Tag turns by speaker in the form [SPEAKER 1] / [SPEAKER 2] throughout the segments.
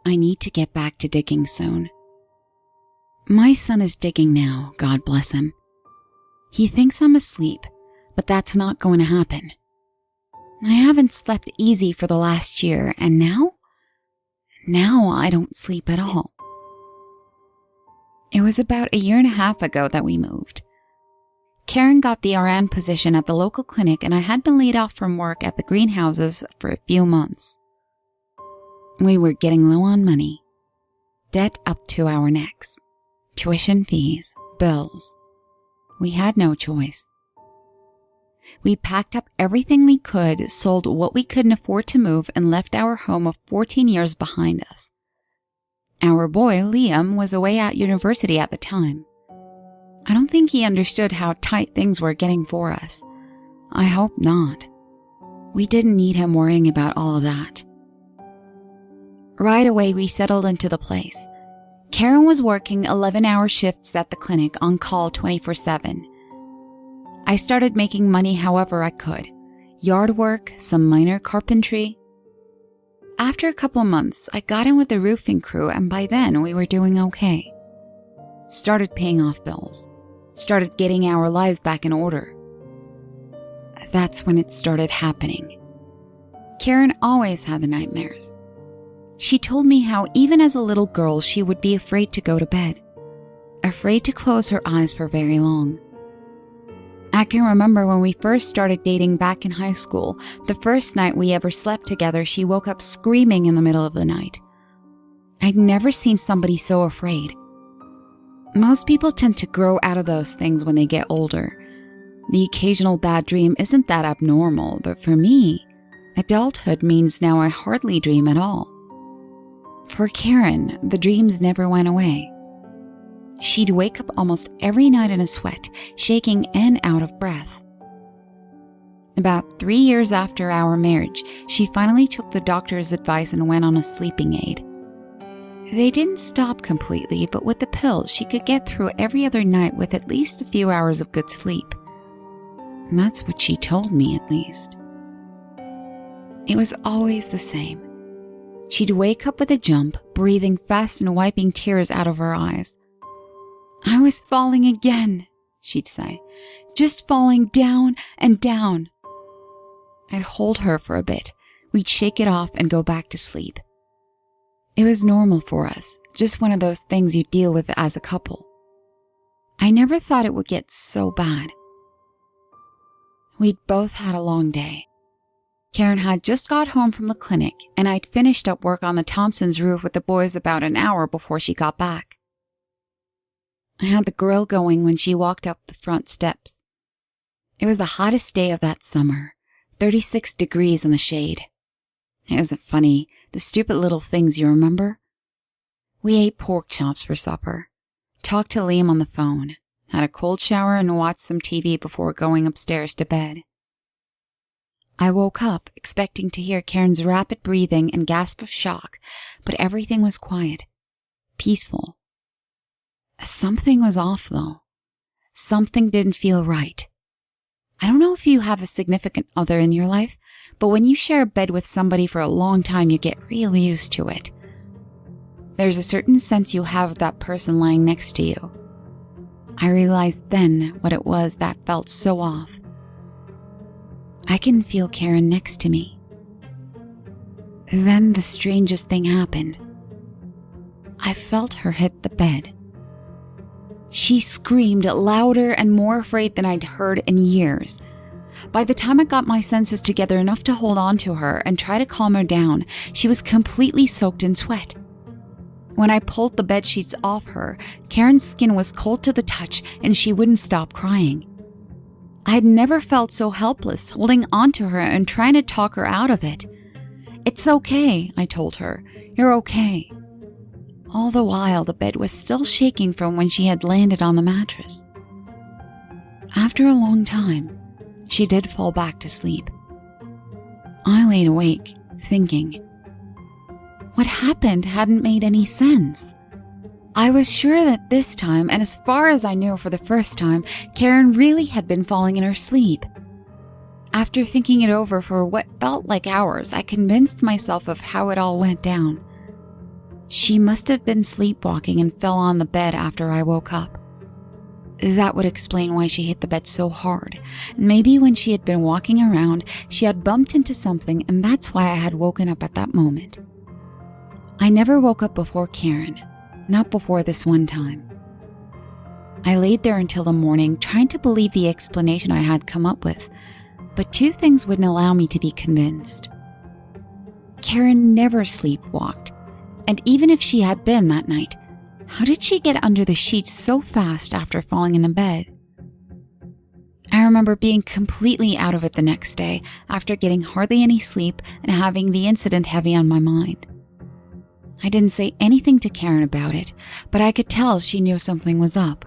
[SPEAKER 1] I need to get back to digging soon. My son is digging now, God bless him. He thinks I'm asleep, but that's not going to happen. I haven't slept easy for the last year, and now I don't sleep at all. It was about 1.5 years ago that we moved. Karen got the RN position at the local clinic, and I had been laid off from work at the greenhouses for a few months. We were getting low on money, debt up to our necks, tuition fees, bills. We had no choice. We packed up everything we could, sold what we couldn't afford to move, and left our home of 14 years behind us. Our boy, Liam, was away at university at the time. I don't think he understood how tight things were getting for us. I hope not. We didn't need him worrying about all of that. Right away, we settled into the place. Karen was working 11-hour shifts at the clinic, on call 24/7. I started making money however I could. Yard work, some minor carpentry. After a couple months, I got in with the roofing crew, and by then we were doing okay. Started paying off bills. Started getting our lives back in order. That's when it started happening. Karen always had the nightmares. She told me how even as a little girl she would be afraid to go to bed, afraid to close her eyes for very long. I can remember when we first started dating back in high school, the first night we ever slept together, she woke up screaming in the middle of the night. I'd never seen somebody so afraid. Most people tend to grow out of those things when they get older. The occasional bad dream isn't that abnormal, but for me, adulthood means now I hardly dream at all. For Karen, the dreams never went away. She'd wake up almost every night in a sweat, shaking and out of breath. About 3 years after our marriage, she finally took the doctor's advice and went on a sleeping aid. They didn't stop completely, but with the pills, she could get through every other night with at least a few hours of good sleep. And that's what she told me, at least. It was always the same. She'd wake up with a jump, breathing fast and wiping tears out of her eyes. "I was falling again," she'd say. "Just falling down and down." I'd hold her for a bit. We'd shake it off and go back to sleep. It was normal for us, just one of those things you deal with as a couple. I never thought it would get so bad. We'd both had a long day. Karen had just got home from the clinic, and I'd finished up work on the Thompson's roof with the boys about an hour before she got back. I had the grill going when she walked up the front steps. It was the hottest day of that summer, 36 degrees in the shade. Isn't it funny, the stupid little things you remember? We ate pork chops for supper, talked to Liam on the phone, had a cold shower and watched some TV before going upstairs to bed. I woke up expecting to hear Karen's rapid breathing and gasp of shock, but everything was quiet, peaceful. Something was off, though. Something didn't feel right. I don't know if you have a significant other in your life, but when you share a bed with somebody for a long time, you get really used to it. There's a certain sense you have of that person lying next to you. I realized then what it was that felt so off. I can feel Karen next to me. Then the strangest thing happened. I felt her hit the bed. She screamed louder and more afraid than I'd heard in years. By the time I got my senses together enough to hold on to her and try to calm her down, she was completely soaked in sweat. When I pulled the bed sheets off her, Karen's skin was cold to the touch and she wouldn't stop crying. I had never felt so helpless, holding on to her and trying to talk her out of it. "It's okay," I told her. "You're okay." All the while, the bed was still shaking from when she had landed on the mattress. After a long time, she did fall back to sleep. I laid awake, thinking. What happened hadn't made any sense. I was sure that this time, and as far as I knew for the first time, Karen really had been falling in her sleep. After thinking it over for what felt like hours, I convinced myself of how it all went down. She must have been sleepwalking and fell on the bed after I woke up. That would explain why she hit the bed so hard. Maybe when she had been walking around, she had bumped into something, and that's why I had woken up at that moment. I never woke up before Karen, not before this one time. I laid there until the morning, trying to believe the explanation I had come up with, but two things wouldn't allow me to be convinced. Karen never sleepwalked, and even if she had been that night, how did she get under the sheets so fast after falling in the bed? I remember being completely out of it the next day after getting hardly any sleep and having the incident heavy on my mind. I didn't say anything to Karen about it, but I could tell she knew something was up.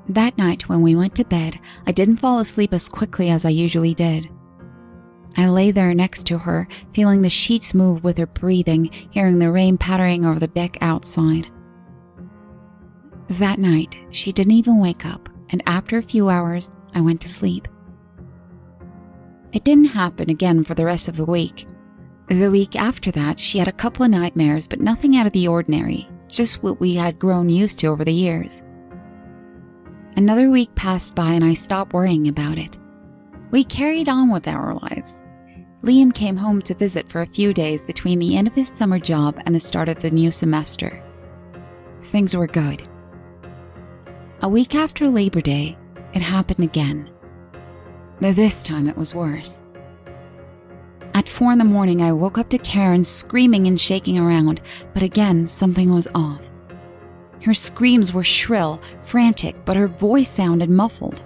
[SPEAKER 1] That night when we went to bed, I didn't fall asleep as quickly as I usually did. I lay there next to her, feeling the sheets move with her breathing, hearing the rain pattering over the deck outside. That night, she didn't even wake up, and after a few hours, I went to sleep. It didn't happen again for the rest of the week. The week after that, she had a couple of nightmares, but nothing out of the ordinary, just what we had grown used to over the years. Another week passed by and I stopped worrying about it. We carried on with our lives. Liam came home to visit for a few days between the end of his summer job and the start of the new semester. Things were good. A week after Labor Day, it happened again. This time it was worse. At 4 a.m, I woke up to Karen screaming and shaking around, but again, something was off. Her screams were shrill, frantic, but her voice sounded muffled.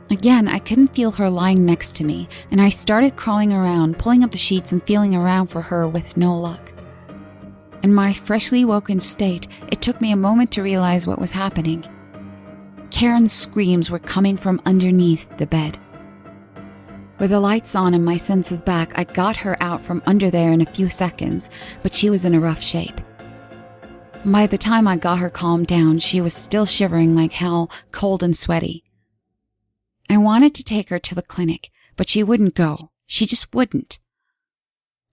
[SPEAKER 1] Again, I couldn't feel her lying next to me, and I started crawling around, pulling up the sheets and feeling around for her with no luck. In my freshly woken state, it took me a moment to realize what was happening. Karen's screams were coming from underneath the bed. With the lights on and my senses back, I got her out from under there in a few seconds, but she was in a rough shape. By the time I got her calmed down, she was still shivering like hell, cold and sweaty. I wanted to take her to the clinic, but she wouldn't go. She just wouldn't.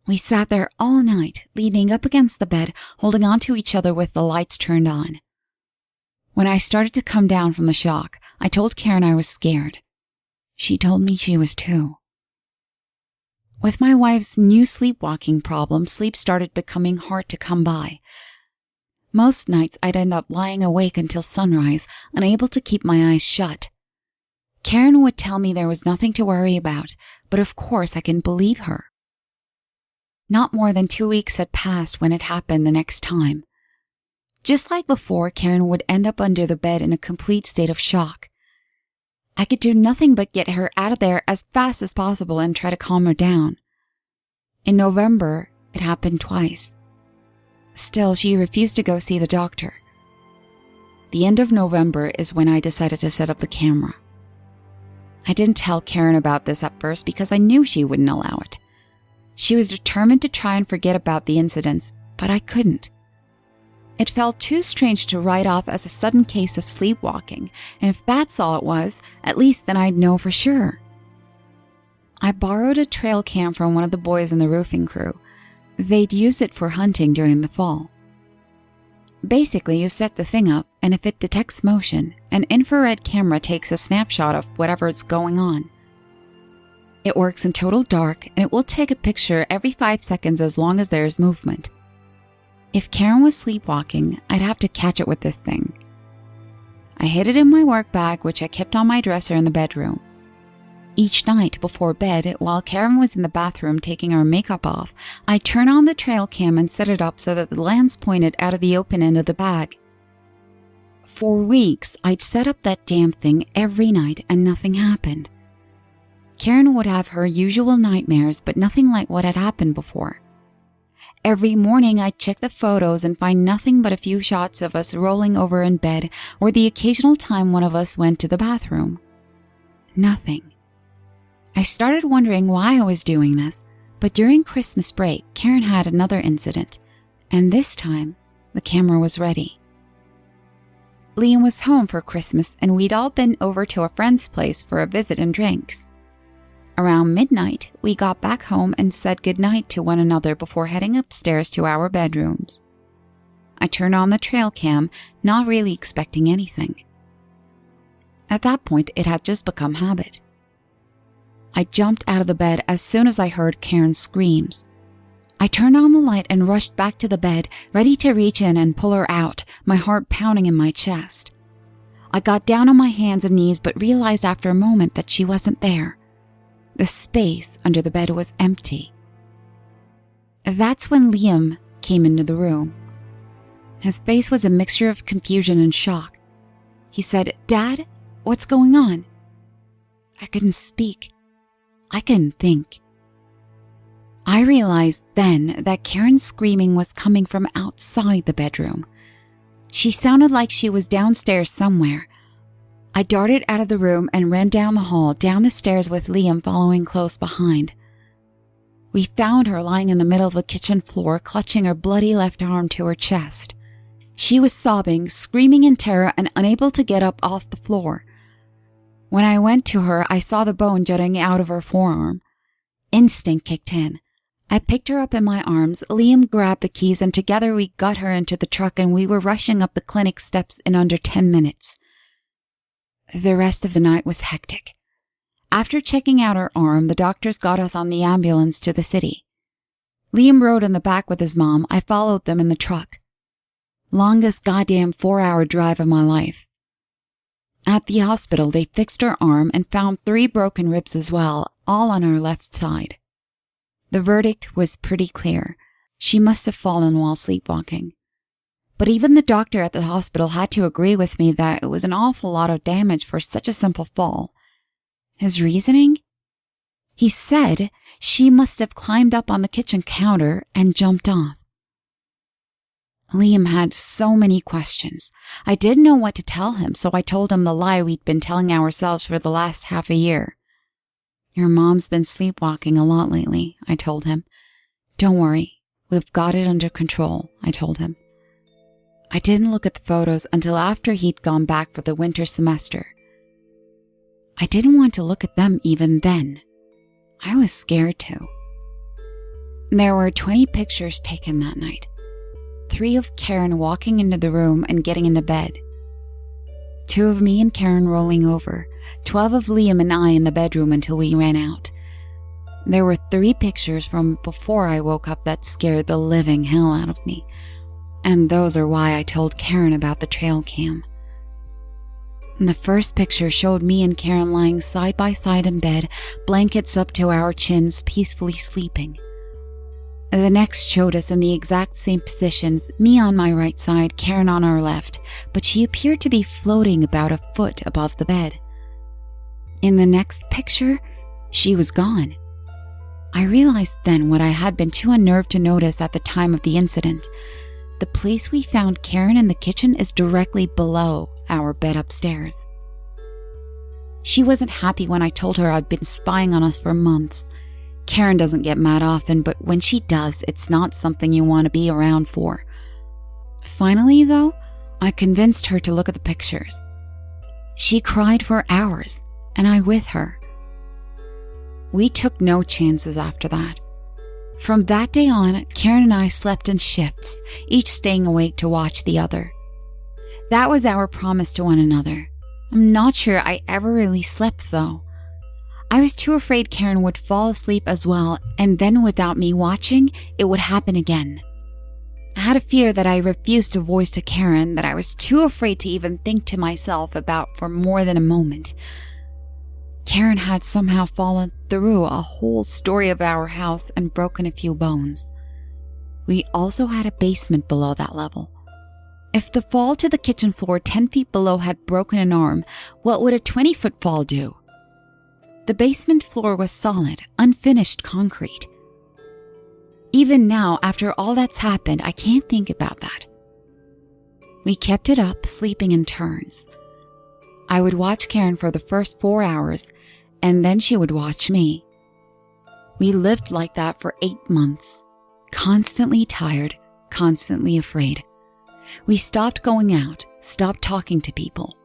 [SPEAKER 1] We sat there all night, leaning up against the bed, holding on to each other with the lights turned on. When I started to come down from the shock, I told Karen I was scared. She told me she was too. With my wife's new sleepwalking problem, sleep started becoming hard to come by. Most nights I'd end up lying awake until sunrise, unable to keep my eyes shut. Karen would tell me there was nothing to worry about, but of course I couldn't believe her. Not more than 2 weeks had passed when it happened the next time. Just like before, Karen would end up under the bed in a complete state of shock. I could do nothing but get her out of there as fast as possible and try to calm her down. In November, it happened twice. Still, she refused to go see the doctor. The end of November is when I decided to set up the camera. I didn't tell Karen about this at first because I knew she wouldn't allow it. She was determined to try and forget about the incidents, but I couldn't. It felt too strange to write off as a sudden case of sleepwalking, and if that's all it was, at least then I'd know for sure. I borrowed a trail cam from one of the boys in the roofing crew. They'd use it for hunting during the fall. Basically, you set the thing up, and if it detects motion, an infrared camera takes a snapshot of whatever's going on. It works in total dark, and it will take a picture every 5 seconds as long as there is movement. If Karen was sleepwalking, I'd have to catch it with this thing. I hid it in my work bag, which I kept on my dresser in the bedroom. Each night before bed, while Karen was in the bathroom taking her makeup off, I'd turn on the trail cam and set it up so that the lens pointed out of the open end of the bag. For weeks, I'd set up that damn thing every night and nothing happened. Karen would have her usual nightmares, but nothing like what had happened before. Every morning, I'd check the photos and find nothing but a few shots of us rolling over in bed or the occasional time one of us went to the bathroom. Nothing. I started wondering why I was doing this, but during Christmas break, Karen had another incident, and this time, the camera was ready. Liam was home for Christmas, and we'd all been over to a friend's place for a visit and drinks. Around midnight, we got back home and said goodnight to one another before heading upstairs to our bedrooms. I turned on the trail cam, not really expecting anything. At that point, it had just become habit. I jumped out of the bed as soon as I heard Karen's screams. I turned on the light and rushed back to the bed, ready to reach in and pull her out, my heart pounding in my chest. I got down on my hands and knees but realized after a moment that she wasn't there. The space under the bed was empty. That's when Liam came into the room. His face was a mixture of confusion and shock. He said, "Dad, what's going on?" I couldn't speak. I couldn't think. I realized then that Karen's screaming was coming from outside the bedroom. She sounded like she was downstairs somewhere. I darted out of the room and ran down the hall, down the stairs with Liam following close behind. We found her lying in the middle of the kitchen floor, clutching her bloody left arm to her chest. She was sobbing, screaming in terror and unable to get up off the floor. When I went to her, I saw the bone jutting out of her forearm. Instinct kicked in. I picked her up in my arms, Liam grabbed the keys, and together we got her into the truck and we were rushing up the clinic steps in under 10 minutes. The rest of the night was hectic. After checking out her arm, the doctors got us on the ambulance to the city. Liam rode in the back with his mom. I followed them in the truck. Longest goddamn 4-hour drive of my life. At the hospital, they fixed her arm and found 3 broken ribs as well, all on her left side. The verdict was pretty clear. She must have fallen while sleepwalking. But even the doctor at the hospital had to agree with me that it was an awful lot of damage for such a simple fall. His reasoning? He said she must have climbed up on the kitchen counter and jumped off. Liam had so many questions. I didn't know what to tell him, so I told him the lie we'd been telling ourselves for the last half a year. "Your mom's been sleepwalking a lot lately," I told him. "Don't worry, we've got it under control," I told him. I didn't look at the photos until after he'd gone back for the winter semester. I didn't want to look at them even then. I was scared to. There were 20 pictures taken that night. 3 of Karen walking into the room and getting into bed. 2 of me and Karen rolling over. 12 of Liam and I in the bedroom until we ran out. There were 3 pictures from before I woke up that scared the living hell out of me. And those are why I told Karen about the trail cam. The first picture showed me and Karen lying side by side in bed, blankets up to our chins, peacefully sleeping. The next showed us in the exact same positions, me on my right side, Karen on our left, but she appeared to be floating about a foot above the bed. In the next picture, she was gone. I realized then what I had been too unnerved to notice at the time of the incident. The place we found Karen in the kitchen is directly below our bed upstairs. She wasn't happy when I told her I'd been spying on us for months. Karen doesn't get mad often, but when she does, it's not something you want to be around for. Finally, though, I convinced her to look at the pictures. She cried for hours, and I with her. We took no chances after that. From that day on, Karen and I slept in shifts, each staying awake to watch the other. That was our promise to one another. I'm not sure I ever really slept, though. I was too afraid Karen would fall asleep as well, and then without me watching, it would happen again. I had a fear that I refused to voice to Karen that I was too afraid to even think to myself about for more than a moment. Karen had somehow fallen through a whole story of our house and broken a few bones. We also had a basement below that level. If the fall to the kitchen floor 10 feet below had broken an arm, what would a 20-foot fall do? The basement floor was solid, unfinished concrete. Even now, after all that's happened, I can't think about that. We kept it up, sleeping in turns. I would watch Karen for the first 4 hours, and then she would watch me. We lived like that for 8 months, constantly tired, constantly afraid. We stopped going out, stopped talking to people.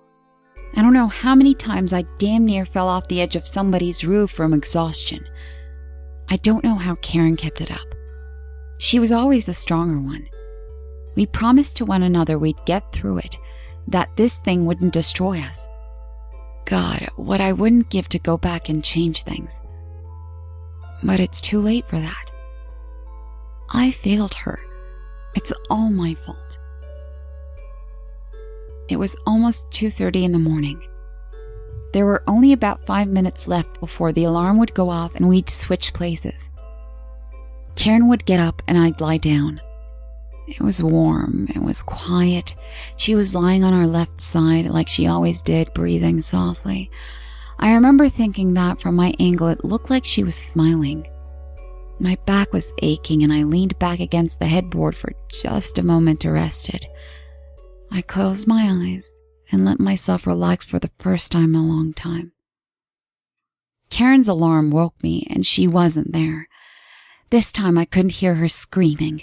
[SPEAKER 1] I don't know how many times I damn near fell off the edge of somebody's roof from exhaustion. I don't know how Karen kept it up. She was always the stronger one. We promised to one another we'd get through it, that this thing wouldn't destroy us. God, what I wouldn't give to go back and change things. But it's too late for that. I failed her. It's all my fault. It was almost 2:30 in the morning. There were only about 5 minutes left before the alarm would go off and we'd switch places. Karen would get up and I'd lie down. It was warm. It was quiet. She was lying on her left side like she always did, breathing softly. I remember thinking that from my angle it looked like she was smiling. My back was aching and I leaned back against the headboard for just a moment to rest it. I closed my eyes and let myself relax for the first time in a long time. Karen's alarm woke me and she wasn't there. This time I couldn't hear her screaming.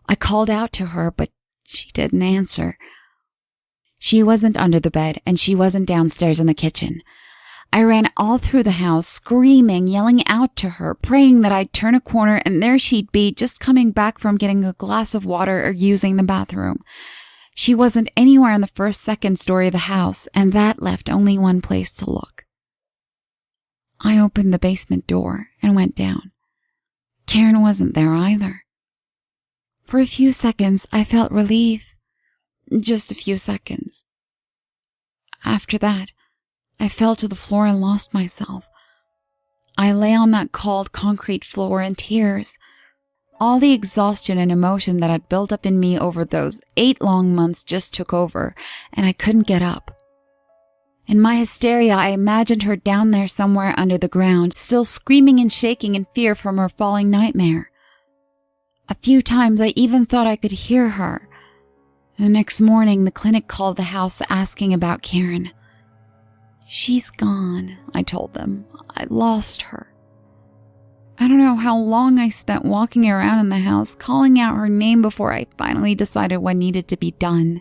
[SPEAKER 1] I called out to her, but she didn't answer. She wasn't under the bed and she wasn't downstairs in the kitchen. I ran all through the house, screaming, yelling out to her, praying that I'd turn a corner and there she'd be, just coming back from getting a glass of water or using the bathroom. She wasn't anywhere in the first, second story of the house, and that left only one place to look. I opened the basement door and went down. Karen wasn't there either. For a few seconds, I felt relief. Just a few seconds. After that, I fell to the floor and lost myself. I lay on that cold concrete floor in tears. All the exhaustion and emotion that had built up in me over those 8 long months just took over, and I couldn't get up. In my hysteria, I imagined her down there somewhere under the ground, still screaming and shaking in fear from her falling nightmare. A few times I even thought I could hear her. The next morning, the clinic called the house asking about Karen. "She's gone," I told them. "I lost her." I don't know how long I spent walking around in the house, calling out her name before I finally decided what needed to be done.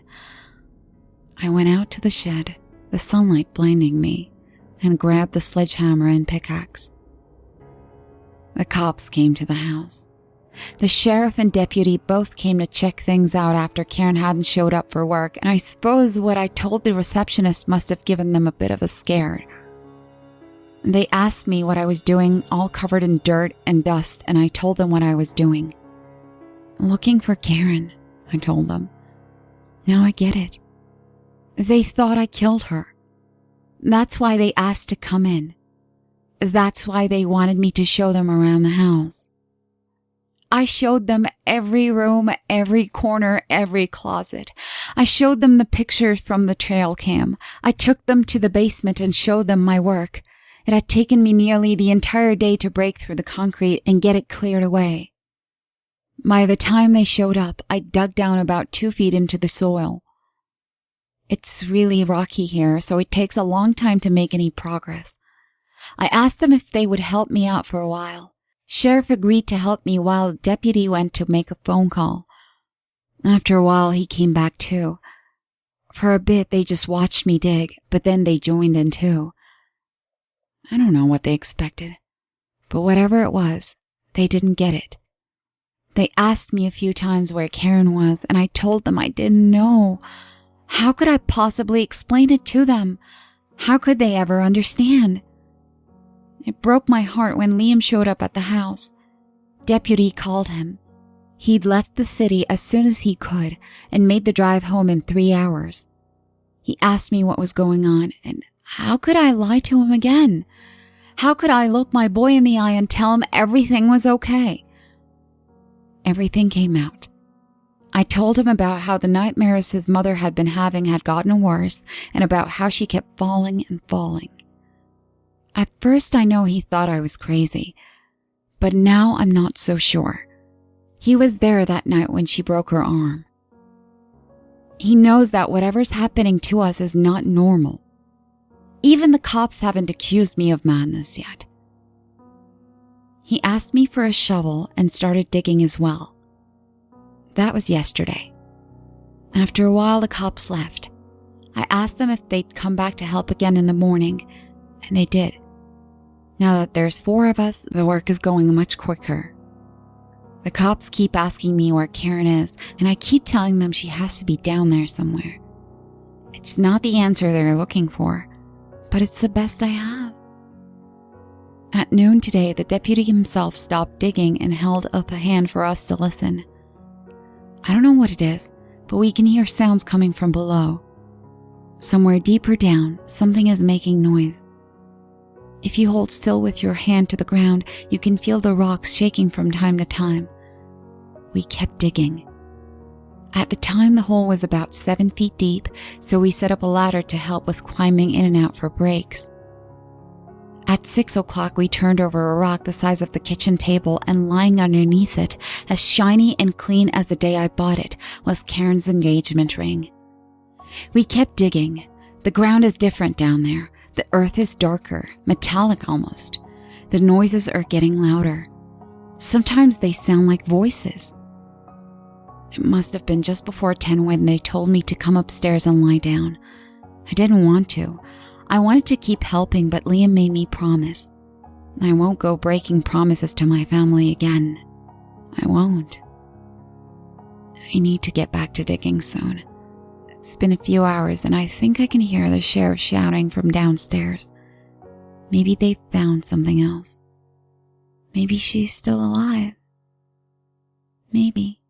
[SPEAKER 1] I went out to the shed, the sunlight blinding me, and grabbed the sledgehammer and pickaxe. The cops came to the house. The sheriff and deputy both came to check things out after Karen hadn't showed up for work, and I suppose what I told the receptionist must have given them a bit of a scare. They asked me what I was doing, all covered in dirt and dust, and I told them what I was doing. "Looking for Karen," I told them. "Now I get it. They thought I killed her. That's why they asked to come in. That's why they wanted me to show them around the house. I showed them every room, every corner, every closet. I showed them the pictures from the trail cam. I took them to the basement and showed them my work. It had taken me nearly the entire day to break through the concrete and get it cleared away. By the time they showed up, I dug down about 2 feet into the soil. It's really rocky here, so it takes a long time to make any progress. I asked them if they would help me out for a while. Sheriff agreed to help me while the deputy went to make a phone call. After a while, he came back too. For a bit, they just watched me dig, but then they joined in too. I don't know what they expected, but whatever it was, they didn't get it. They asked me a few times where Karen was, and I told them I didn't know. How could I possibly explain it to them? How could they ever understand? It broke my heart when Liam showed up at the house. Deputy called him. He'd left the city as soon as he could and made the drive home in 3 hours. He asked me what was going on, and how could I lie to him again? How could I look my boy in the eye and tell him everything was okay? Everything came out. I told him about how the nightmares his mother had been having had gotten worse and about how she kept falling and falling. At first, I know he thought I was crazy, but now I'm not so sure. He was there that night when she broke her arm. He knows that whatever's happening to us is not normal. Even the cops haven't accused me of madness yet. He asked me for a shovel and started digging as well. That was yesterday. After a while, the cops left. I asked them if they'd come back to help again in the morning, and they did. Now that there's 4 of us, the work is going much quicker. The cops keep asking me where Karen is, and I keep telling them she has to be down there somewhere. It's not the answer they're looking for, but it's the best I have. At noon today, the deputy himself stopped digging and held up a hand for us to listen. I don't know what it is, but we can hear sounds coming from below. Somewhere deeper down, something is making noise. If you hold still with your hand to the ground, you can feel the rocks shaking from time to time. We kept digging. At the time, the hole was about 7 feet deep, so we set up a ladder to help with climbing in and out for breaks. At 6 o'clock, we turned over a rock the size of the kitchen table, and lying underneath it, as shiny and clean as the day I bought it, was Karen's engagement ring. We kept digging. The ground is different down there. The earth is darker, metallic almost. The noises are getting louder. Sometimes they sound like voices. It must have been just before 10 when they told me to come upstairs and lie down. I didn't want to. I wanted to keep helping, but Liam made me promise. I won't go breaking promises to my family again. I won't. I need to get back to digging soon. It's been a few hours and I think I can hear the sheriff shouting from downstairs. Maybe they found something else. Maybe she's still alive. Maybe.